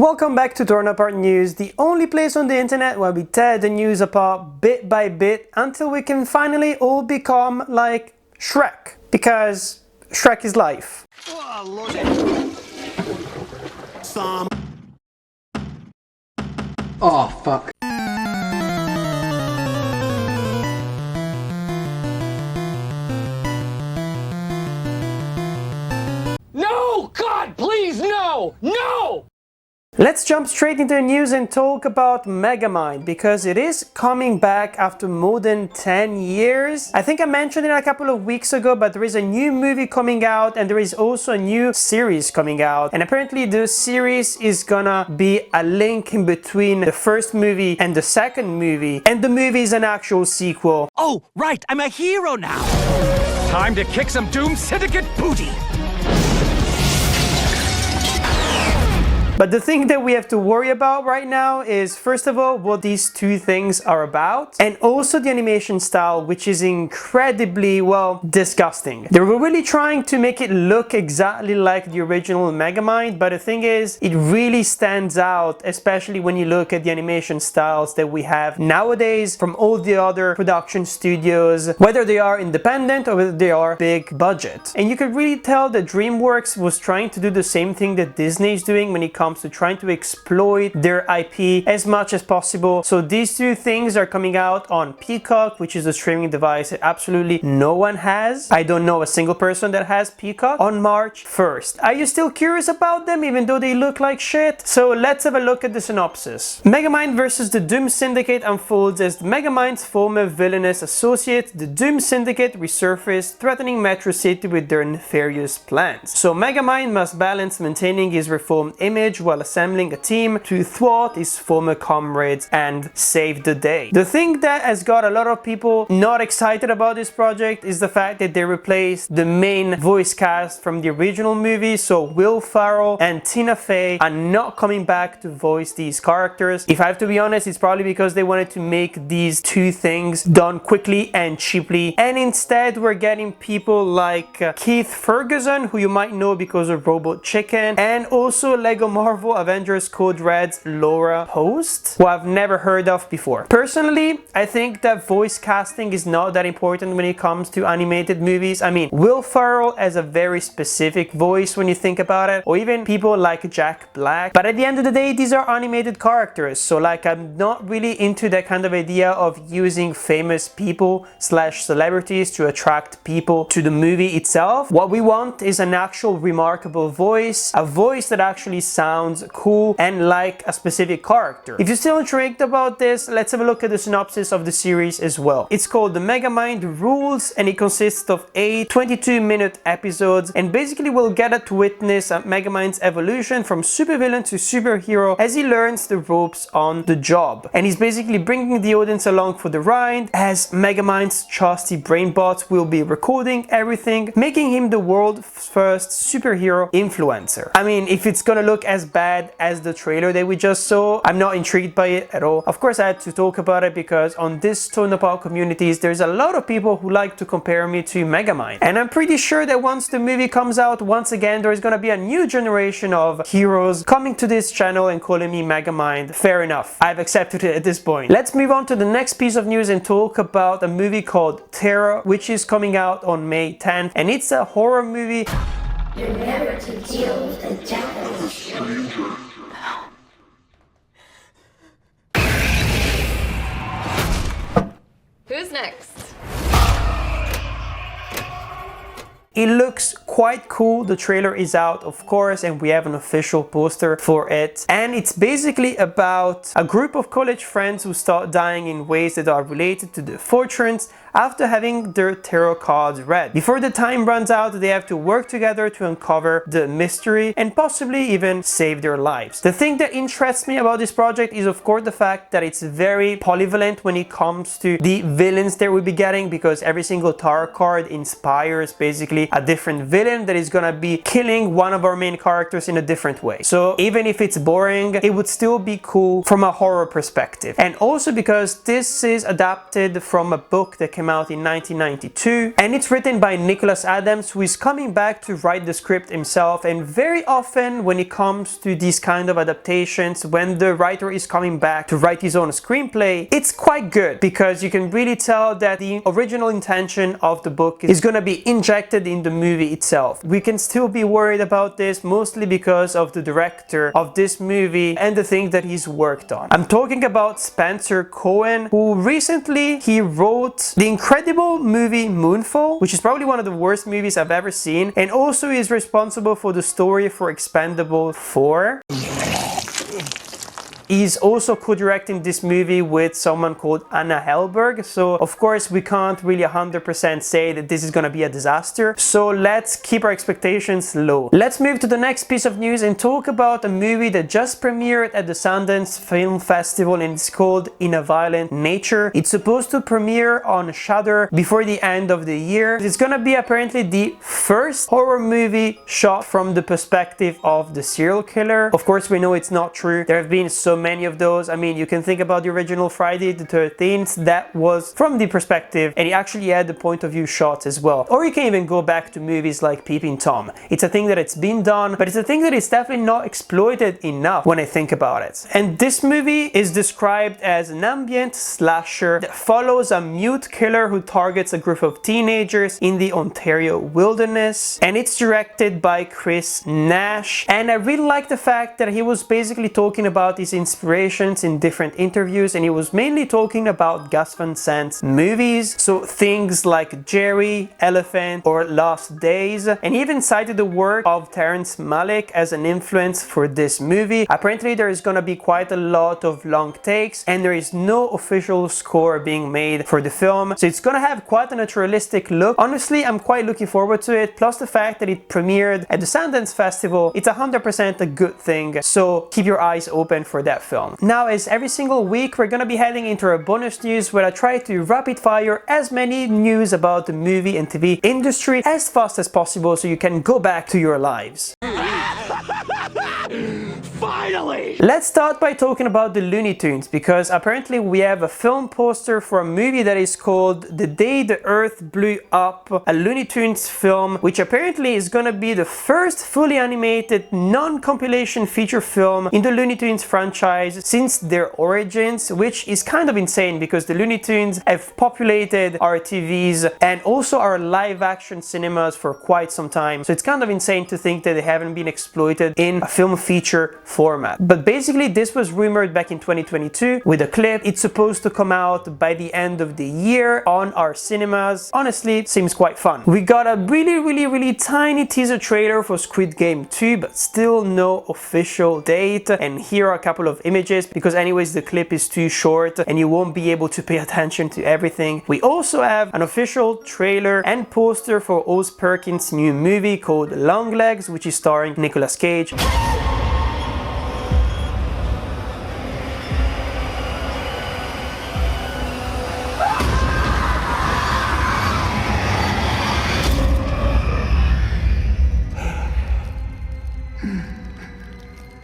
Welcome back to Torn Apart News, the only place on the internet where we tear the news apart bit by bit until we can finally all become like Shrek. Because Shrek is life. Oh, Lord. Oh, fuck. No! God, please, no! No! Let's jump straight into the news and talk about Megamind, because it is coming back after more than 10 years. I think I mentioned it a couple of weeks ago, but there is a new movie coming out and there is also a new series coming out. And apparently the series is gonna be a link in between the first movie and the second movie. And the movie is an actual sequel. Oh, right, I'm a hero now! Time to kick some Doom Syndicate booty! But the thing that we have to worry about right now is, first of all, what these two things are about, and also the animation style, which is incredibly, well, disgusting. They were really trying to make it look exactly like the original Megamind, but the thing is, it really stands out, especially when you look at the animation styles that we have nowadays from all the other production studios, whether they are independent or whether they are big budget. And you could really tell that DreamWorks was trying to do the same thing that Disney is doing when it comes to trying to exploit their IP as much as possible. So these two things are coming out on Peacock, which is a streaming device that absolutely no one has. I don't know a single person that has Peacock, on March 1st. Are you still curious about them even though they look like shit? So let's have a look at the synopsis. Megamind versus the Doom Syndicate unfolds as Megamind's former villainous associate, the Doom Syndicate, resurface, threatening Metro City with their nefarious plans. So Megamind must balance maintaining his reformed image while assembling a team to thwart his former comrades and save the day. The thing that has got a lot of people not excited about this project is the fact that they replaced the main voice cast from the original movie, so Will Ferrell and Tina Fey are not coming back to voice these characters. If I have to be honest, it's probably because they wanted to make these two things done quickly and cheaply, and instead we're getting people like Keith Ferguson, who you might know because of Robot Chicken, and also Lego Marvel Avengers Code Red's Laura Post, who I've never heard of before. Personally, I think that voice casting is not that important when it comes to animated movies. I mean, Will Ferrell has a very specific voice when you think about it, or even people like Jack Black. But at the end of the day, these are animated characters, so like I'm not really into that kind of idea of using famous people slash celebrities to attract people to the movie itself. What we want is an actual remarkable voice, a voice that actually sounds cool and like a specific character. If you're still intrigued about this, let's have a look at the synopsis of the series as well. It's called The Megamind Rules, and it consists of 8 22-minute episodes, and basically we'll get to witness Megamind's evolution from supervillain to superhero as he learns the ropes on the job. And he's basically bringing the audience along for the ride as Megamind's trusty brainbots will be recording everything, making him the world's first superhero influencer. I mean, if it's gonna look as bad as the trailer that we just saw, I'm not intrigued by it at all. Of course, I had to talk about it because on this Torn Apart communities, there's a lot of people who like to compare me to Megamind. And I'm pretty sure that once the movie comes out, once again, there's gonna be a new generation of heroes coming to this channel and calling me Megamind. Fair enough. I've accepted it at this point. Let's move on to the next piece of news and talk about a movie called Terror, which is coming out on May 10th. And it's a horror movie. You're never to deal with the Japanese stranger. Who's next? It looks quite cool. The trailer is out, of course, and we have an official poster for it. And it's basically about a group of college friends who start dying in ways that are related to their fortunes after having their tarot cards read. Before the time runs out, they have to work together to uncover the mystery and possibly even save their lives. The thing that interests me about this project is, of course, the fact that it's very polyvalent when it comes to the villains that we'll be getting, because every single tarot card inspires basically a different villain that is gonna be killing one of our main characters in a different way. So even if it's boring, it would still be cool from a horror perspective. And also because this is adapted from a book that came came out in 1992, and it's written by Nicholas Adams, who is coming back to write the script himself. And very often when it comes to these kind of adaptations, when the writer is coming back to write his own screenplay, it's quite good because you can really tell that the original intention of the book is going to be injected in the movie itself. We can still be worried about this, mostly because of the director of this movie and the things that he's worked on. I'm talking about Spencer Cohen, who recently he wrote the incredible movie Moonfall, which is probably one of the worst movies I've ever seen, and also is responsible for the story for Expendables 4. He's also co-directing this movie with someone called Anna Hellberg, so of course we can't really 100% say that this is gonna be a disaster, so let's keep our expectations low. Let's move to the next piece of news and talk about a movie that just premiered at the Sundance Film Festival, and it's called In a Violent Nature. It's supposed to premiere on Shudder before the end of the year. It's gonna be apparently the first horror movie shot from the perspective of the serial killer. Of course we know it's not true. There have been so many of those. I mean, you can think about the original Friday the 13th, that was from the perspective, and he actually had the point of view shots as well. Or you can even go back to movies like Peeping Tom. It's a thing that it's been done, but it's a thing that is definitely not exploited enough when I think about it. And this movie is described as an ambient slasher that follows a mute killer who targets a group of teenagers in the Ontario wilderness, and it's directed by Chris Nash. And I really like the fact that he was basically talking about his inspirations in different interviews, and he was mainly talking about Gus Van Sant's movies, so things like Jerry, Elephant or Lost Days, and he even cited the work of Terrence Malick as an influence for this movie. Apparently there is gonna be quite a lot of long takes, and there is no official score being made for the film, so it's gonna have quite a naturalistic look. Honestly, I'm quite looking forward to it, plus the fact that it premiered at the Sundance Festival, it's 100% a good thing, so keep your eyes open for that film. Now, as every single week, we're gonna be heading into our bonus news, where I try to rapid fire as many news about the movie and TV industry as fast as possible so you can go back to your lives. Finally! Let's start by talking about the Looney Tunes, because apparently we have a film poster for a movie that is called The Day the Earth Blew Up, a Looney Tunes film, which apparently is gonna be the first fully animated non-compilation feature film in the Looney Tunes franchise since their origins, which is kind of insane because the Looney Tunes have populated our TVs and also our live action cinemas for quite some time, so it's kind of insane to think that they haven't been exploited in a film feature format. But basically this was rumored back in 2022 with a clip. It's supposed to come out by the end of the year on our cinemas. Honestly, it seems quite fun. We got a really tiny teaser trailer for Squid Game 2, but still no official date, and here are a couple of images because anyways the clip is too short and you won't be able to pay attention to everything. We also have an official trailer and poster for Oz Perkins' new movie called Longlegs, which is starring Nicolas Cage.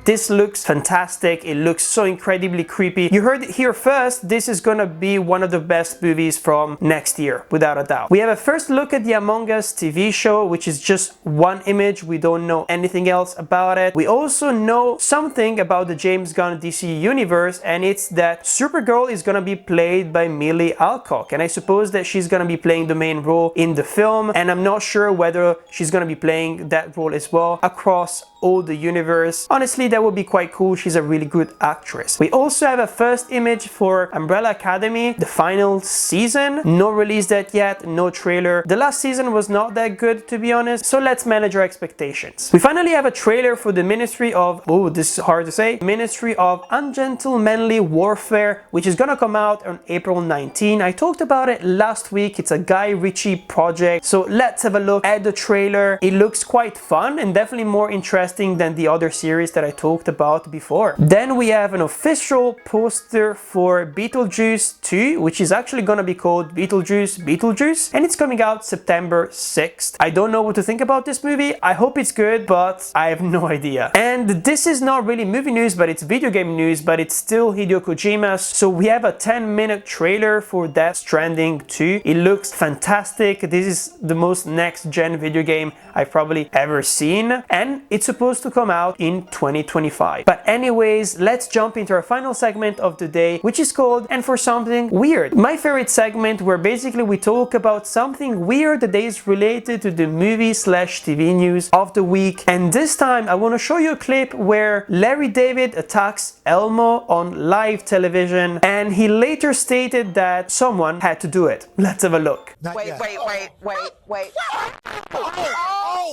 This looks fantastic, it looks so incredibly creepy. You heard it here first, this is gonna be one of the best movies from next year, without a doubt. We have a first look at the Among Us TV show, which is just one image, we don't know anything else about it. We also know something about the James Gunn DC universe, and it's that Supergirl is gonna be played by Milly Alcock, and I suppose that she's gonna be playing the main role in the film, and I'm not sure whether she's gonna be playing that role as well across all the universe. Honestly, that would be quite cool. She's a really good actress. We also have a first image for Umbrella Academy, the final season. No release date yet, no trailer. The last season was not that good, to be honest, so let's manage our expectations. We finally have a trailer for the Ministry of, oh, this is hard to say, Ministry of Ungentlemanly Warfare, which is gonna come out on April 19. I talked about it last week. It's a Guy Ritchie project, so let's have a look at the trailer. It looks quite fun and definitely more interesting than the other series that I told talked about before. Then we have an official poster for Beetlejuice 2, which is actually gonna be called Beetlejuice, and it's coming out September 6th. I don't know what to think about this movie. I hope it's good, but I have no idea. And this is not really movie news, but it's video game news, but it's still Hideo Kojima's. So we have a 10-minute trailer for Death Stranding 2. It looks fantastic. This is the most next-gen video game I've probably ever seen, and it's supposed to come out in 2025. But anyways, let's jump into our final segment of the day, which is called And for Something Weird. My favorite segment, where basically we talk about something weird that is related to the movie/TV news of the week. And this time I want to show you a clip where Larry David attacks Elmo on live television, and he later stated that someone had to do it. Let's have a look. Wait.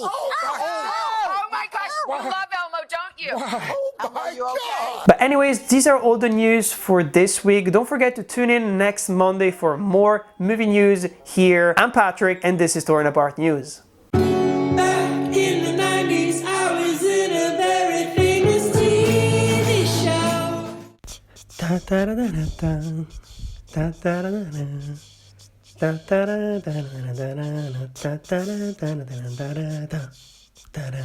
Oh my gosh, you love Elmo, don't you? Elmo, you okay? But anyways, these are all the news for this week. Don't forget to tune in next Monday for more movie news here. I'm Patrick, and this is Torn Apart News. Back in the 90s, I was in a very famous TV show. Da da da da da da da da da. Da da da da da da da da da da da da da da da da.